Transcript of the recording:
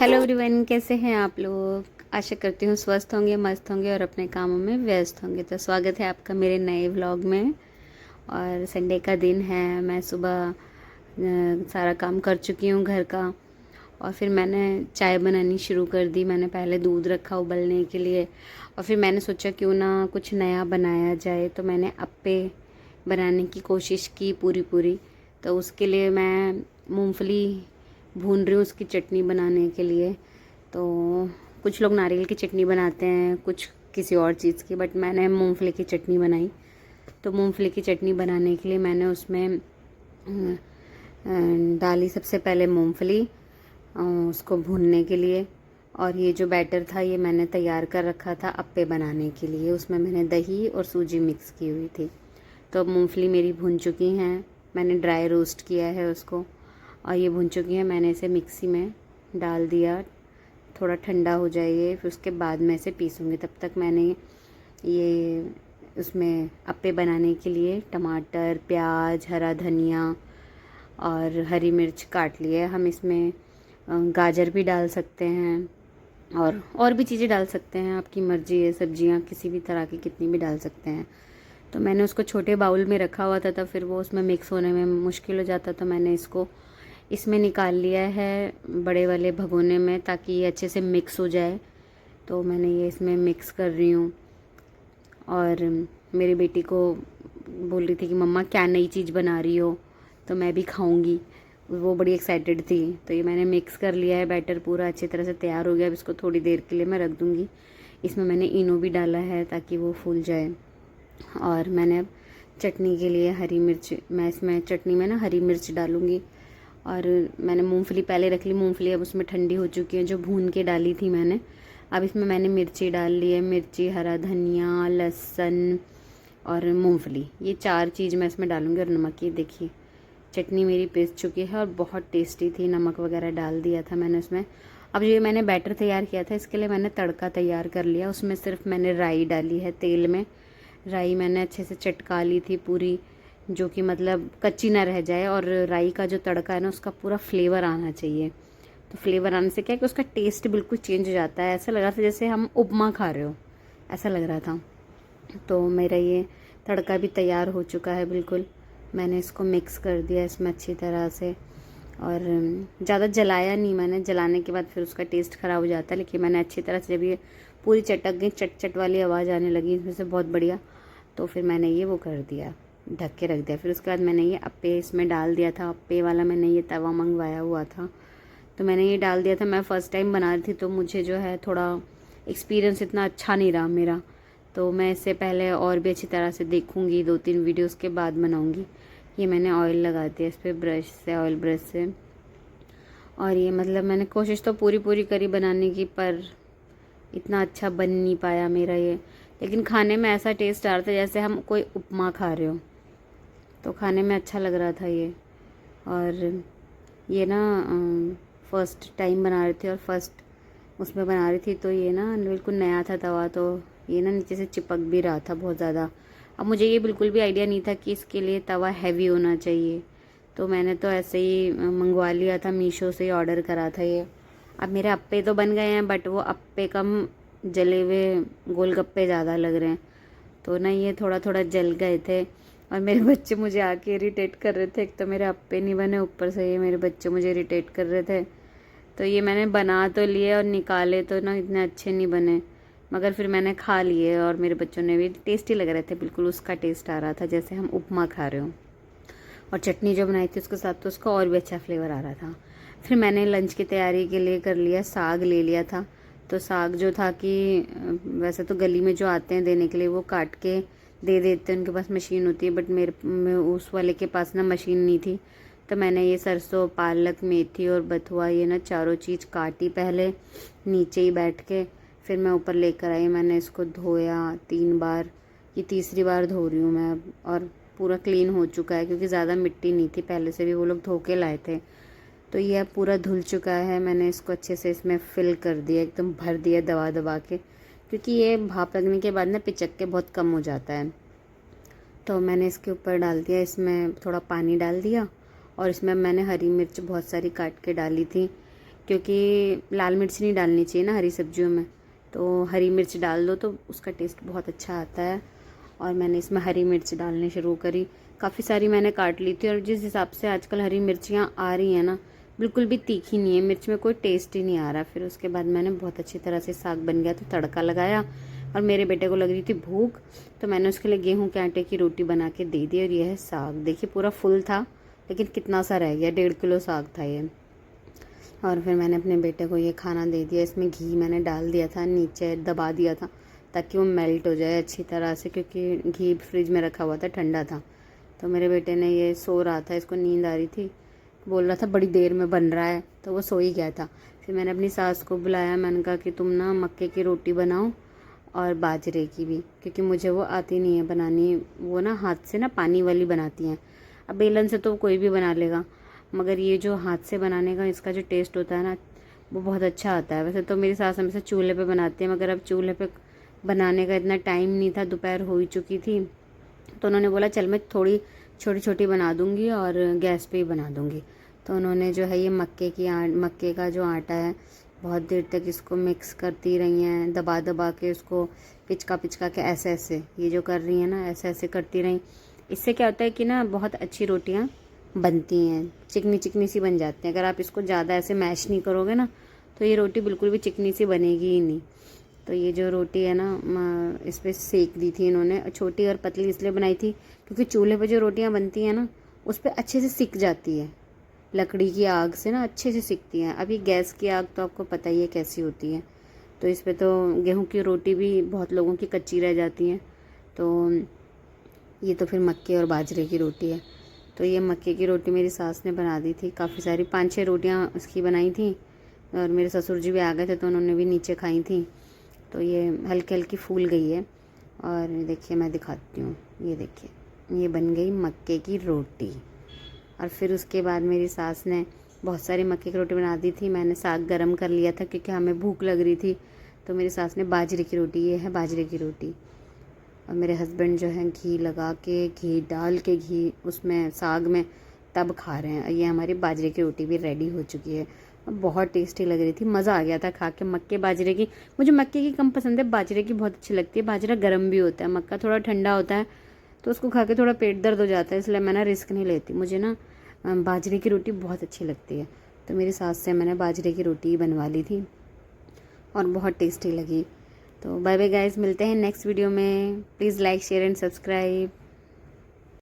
Hello everyone, कैसे हैं आप लोग। आशा करती हूँ स्वस्थ होंगे, मस्त होंगे और अपने कामों में व्यस्त होंगे। तो स्वागत है आपका मेरे नए व्लॉग में। और संडे का दिन है, मैं सुबह सारा काम कर चुकी हूँ घर का। और फिर मैंने चाय बनानी शुरू कर दी। मैंने पहले दूध रखा उबलने के लिए और फिर मैंने सोचा क्यों ना कुछ नया बनाया जाए। तो मैंने अप्पे बनाने की कोशिश की पूरी पूरी। तो उसके लिए मैं मूंगफली भून रही हूँ उसकी चटनी बनाने के लिए। तो कुछ लोग नारियल की चटनी बनाते हैं, कुछ किसी और चीज़ की, बट मैंने मूंगफली की चटनी बनाई। तो मूंगफली की चटनी बनाने के लिए मैंने उसमें डाली सबसे पहले मूंगफली, उसको भूनने के लिए। और ये जो बैटर था ये मैंने तैयार कर रखा था अप्पे बनाने के लिए। उसमें मैंने दही और सूजी मिक्स की हुई थी। तो अब मूंगफली मेरी भुन चुकी हैं, मैंने ड्राई रोस्ट किया है उसको और ये भुन चुकी है। मैंने इसे मिक्सी में डाल दिया, थोड़ा ठंडा हो जाए फिर उसके बाद मैं इसे पीसूँगी। तब तक मैंने ये उसमें अप्पे बनाने के लिए टमाटर, प्याज, हरा धनिया और हरी मिर्च काट लिया है। हम इसमें गाजर भी डाल सकते हैं और भी चीज़ें डाल सकते हैं, आपकी मर्ज़ी है। सब्जियां किसी भी तरह की कितनी भी डाल सकते हैं। तो मैंने उसको छोटे बाउल में रखा हुआ था, तब फिर वो उसमें मिक्स होने में मुश्किल हो जाता। तो मैंने इसको इसमें निकाल लिया है बड़े वाले भगोने में, ताकि ये अच्छे से मिक्स हो जाए। तो मैंने ये इसमें मिक्स कर रही हूँ। और मेरी बेटी को बोल रही थी कि मम्मा क्या नई चीज़ बना रही हो, तो मैं भी खाऊंगी। वो बड़ी एक्साइटेड थी। तो ये मैंने मिक्स कर लिया है, बैटर पूरा अच्छी तरह से तैयार हो गया। अब इसको थोड़ी देर के लिए मैं रख दूँगी। इसमें मैंने इनो भी डाला है ताकि वो फूल जाए। और मैंने अब चटनी के लिए हरी मिर्च, मैं इसमें चटनी में ना हरी मिर्च डालूँगी। और मैंने मूंगफली पहले रख ली, मूंगफली अब उसमें ठंडी हो चुकी है जो भून के डाली थी मैंने। अब इसमें मैंने मिर्ची डाल ली है, मिर्ची, हरा धनिया, लहसुन और मूंगफली, ये 4 चीज़ मैं इसमें डालूँगी। और नमक, ये देखिए चटनी मेरी पिस चुकी है और बहुत टेस्टी थी। नमक वगैरह डाल दिया था मैंने उसमें। अब ये मैंने बैटर तैयार किया था, इसके लिए मैंने तड़का तैयार कर लिया। उसमें सिर्फ मैंने राई डाली है तेल में। राई मैंने अच्छे से चटका ली थी पूरी, जो कि मतलब कच्ची ना रह जाए। और राई का जो तड़का है ना, उसका पूरा फ्लेवर आना चाहिए। तो फ्लेवर आने से क्या है कि उसका टेस्ट बिल्कुल चेंज हो जाता है। ऐसा लग रहा था जैसे हम उपमा खा रहे हो, ऐसा लग रहा था। तो मेरा ये तड़का भी तैयार हो चुका है बिल्कुल। मैंने इसको मिक्स कर दिया इसमें अच्छी तरह से। और ज़्यादा जलाया नहीं मैंने, जलाने के बाद फिर उसका टेस्ट ख़राब हो जाता है। लेकिन मैंने अच्छी तरह से, जब ये पूरी चटक गई, चट चट वाली आवाज़ आने लगी इसमें से बहुत बढ़िया, तो फिर मैंने ये वो कर दिया, ढक के रख दिया। फिर उसके बाद मैंने ये अप्पे इसमें डाल दिया था। अप्पे वाला मैंने ये तवा मंगवाया हुआ था, तो मैंने ये डाल दिया था। मैं फ़र्स्ट टाइम बना रही थी, तो मुझे जो है थोड़ा एक्सपीरियंस इतना अच्छा नहीं रहा मेरा। तो मैं इससे पहले और भी अच्छी तरह से देखूँगी, 2-3 वीडियोज़ के बाद बनाऊँगी। ये मैंने ऑयल लगा दिया इस पर ब्रश से, ऑयल ब्रश से। और ये मतलब मैंने कोशिश तो पूरी पूरी करी बनाने की, पर इतना अच्छा बन नहीं पाया मेरा ये। लेकिन खाने में ऐसा टेस्ट आ रहा था जैसे हम कोई उपमा खा रहे हो, तो खाने में अच्छा लग रहा था ये। और ये ना फर्स्ट टाइम बना रही थी और फर्स्ट उसमें बना रही थी, तो ये ना बिल्कुल नया था तवा, तो ये ना नीचे से चिपक भी रहा था बहुत ज़्यादा। अब मुझे ये बिल्कुल भी आइडिया नहीं था कि इसके लिए तवा हैवी होना चाहिए, तो मैंने तो ऐसे ही मंगवा लिया था, मीशो से ही ऑर्डर करा था ये। अब मेरे अप्पे तो बन गए हैं, बट वो अप्पे कम जले हुए गोलगप्पे ज़्यादा लग रहे हैं। तो ना ये थोड़ा थोड़ा जल गए थे। और मेरे बच्चे मुझे आके इरिटेट कर रहे थे। एक तो मेरे अप्पे नहीं बने, ऊपर से ये मेरे बच्चे मुझे इरिटेट कर रहे थे। तो ये मैंने बना तो लिए और निकाले तो ना इतने अच्छे नहीं बने, मगर फिर मैंने खा लिए और मेरे बच्चों ने भी, टेस्टी लग रहे थे, बिल्कुल उसका टेस्ट आ रहा था जैसे हम उपमा खा रहे हो। और चटनी जो बनाई थी उसके साथ तो उसका और भी अच्छा फ्लेवर आ रहा था। फिर मैंने लंच की तैयारी के लिए कर लिया, साग ले लिया था। तो साग जो था कि वैसे तो गली में जो आते हैं देने के लिए वो काट के दे देते हैं, उनके पास मशीन होती है, बट उस वाले के पास ना मशीन नहीं थी। तो मैंने ये सरसों, पालक, मेथी और बथुआ, ये ना चारों चीज़ काटी पहले नीचे ही बैठ के। फिर मैं ऊपर लेकर आई, मैंने इसको धोया 3 बार, ये तीसरी बार धो रही हूँ मैं अब। और पूरा क्लीन हो चुका है क्योंकि ज़्यादा मिट्टी नहीं थी, पहले से भी वो लोग धो के लाए थे। तो ये अब पूरा धुल चुका है। मैंने इसको अच्छे से इसमें फिल कर दिया, एकदम भर दिया दबा दबा के, क्योंकि ये भाप लगने के बाद ना पिचक के बहुत कम हो जाता है। तो मैंने इसके ऊपर डाल दिया, इसमें थोड़ा पानी डाल दिया। और इसमें मैंने हरी मिर्च बहुत सारी काट के डाली थी, क्योंकि लाल मिर्च नहीं डालनी चाहिए ना हरी सब्जियों में, तो हरी मिर्च डाल दो तो उसका टेस्ट बहुत अच्छा आता है। और मैंने इसमें हरी मिर्च डालनी शुरू करी, काफ़ी सारी मैंने काट ली थी। और जिस हिसाब से आजकल हरी मिर्चियाँ आ रही हैं ना, बिल्कुल भी तीखी नहीं है, मिर्च में कोई टेस्ट ही नहीं आ रहा। फिर उसके बाद मैंने बहुत अच्छी तरह से साग बन गया तो तड़का लगाया, और मेरे बेटे को लग रही थी भूख, तो मैंने उसके लिए गेहूं के आटे की रोटी बना के दे दी। और यह है साग, देखिए पूरा फुल था लेकिन कितना सा रह गया, 1.5 किलो साग था ये। और फिर मैंने अपने बेटे को ये खाना दे दिया। इसमें घी मैंने डाल दिया था, नीचे दबा दिया था ताकि वो मेल्ट हो जाए अच्छी तरह से, क्योंकि घी फ्रिज में रखा हुआ था, ठंडा था। तो मेरे बेटे ने ये सो रहा था, इसको नींद आ रही थी, बोल रहा था बड़ी देर में बन रहा है, तो वो सो ही गया था। फिर मैंने अपनी सास को बुलाया, मैंने कहा कि तुम ना मक्के की रोटी बनाओ और बाजरे की भी, क्योंकि मुझे वो आती नहीं है बनानी। वो ना हाथ से ना पानी वाली बनाती हैं। अब बेलन से तो कोई भी बना लेगा, मगर ये जो हाथ से बनाने का इसका जो टेस्ट होता है ना, वो बहुत अच्छा आता है। वैसे तो मेरी सास हमेशा चूल्हे पे बनाती है, मगर अब चूल्हे पे बनाने का इतना टाइम नहीं था, दोपहर हो ही चुकी थी, तो उन्होंने बोला चल मैं थोड़ी छोटी छोटी बना दूंगी और गैस पे ही बना दूंगी। तो उन्होंने जो है ये मक्के का जो आटा है, बहुत देर तक इसको मिक्स करती रही हैं, दबा दबा के उसको पिचका पिचका के ऐसे ऐसे ये जो कर रही हैं ना, ऐसे ऐसे करती रहीं। इससे क्या होता है कि ना बहुत अच्छी रोटियां बनती हैं, चिकनी चिकनी सी बन जाती हैं। अगर आप इसको ज़्यादा ऐसे मैश नहीं करोगे ना, तो ये रोटी बिल्कुल भी चिकनी सी बनेगी ही नहीं। तो ये जो रोटी है ना, इस पर सेक दी थी इन्होंने। छोटी और पतली इसलिए बनाई थी क्योंकि चूल्हे पे जो रोटियां बनती हैं ना, उस पर अच्छे से सिक जाती है, लकड़ी की आग से ना अच्छे से सिकती हैं। अभी गैस की आग तो आपको पता ही है कैसी होती है, तो इस पर तो गेहूं की रोटी भी बहुत लोगों की कच्ची रह जाती हैं। तो ये तो फिर मक्के और बाजरे की रोटी है। तो ये मक्के की रोटी मेरी सास ने बना दी थी, काफ़ी सारी 5-6 रोटियां उसकी बनाई थी। और मेरे ससुर जी भी आ गए थे तो उन्होंने भी नीचे खाई थी। तो ये हल्की हल्की फूल गई है। और देखिए मैं दिखाती हूँ, ये देखिए ये बन गई मक्के की रोटी। और फिर उसके बाद मेरी सास ने बहुत सारी मक्के की रोटी बना दी थी। मैंने साग गरम कर लिया था क्योंकि हमें भूख लग रही थी। तो मेरी सास ने बाजरे की रोटी, ये है बाजरे की रोटी। और मेरे हस्बैंड जो है घी लगा के, घी डाल के, घी उसमें साग में तब खा रहे हैं। ये हमारी बाजरे की रोटी भी रेडी हो चुकी है, बहुत टेस्टी लग रही थी, मज़ा आ गया था खा के। मक्के बाजरे की, मुझे मक्के की कम पसंद है, बाजरे की बहुत अच्छी लगती है। बाजरा गर्म भी होता है, मक्का थोड़ा ठंडा होता है, तो उसको खा के थोड़ा पेट दर्द हो जाता है, इसलिए मैं ना रिस्क नहीं लेती। मुझे ना बाजरे की रोटी बहुत अच्छी लगती है। तो मेरी सास से मैंने बाजरे की रोटी बनवा ली थी और बहुत टेस्टी लगी। तो बाय बाय गाइस, मिलते हैं नेक्स्ट वीडियो में। Please like share and subscribe.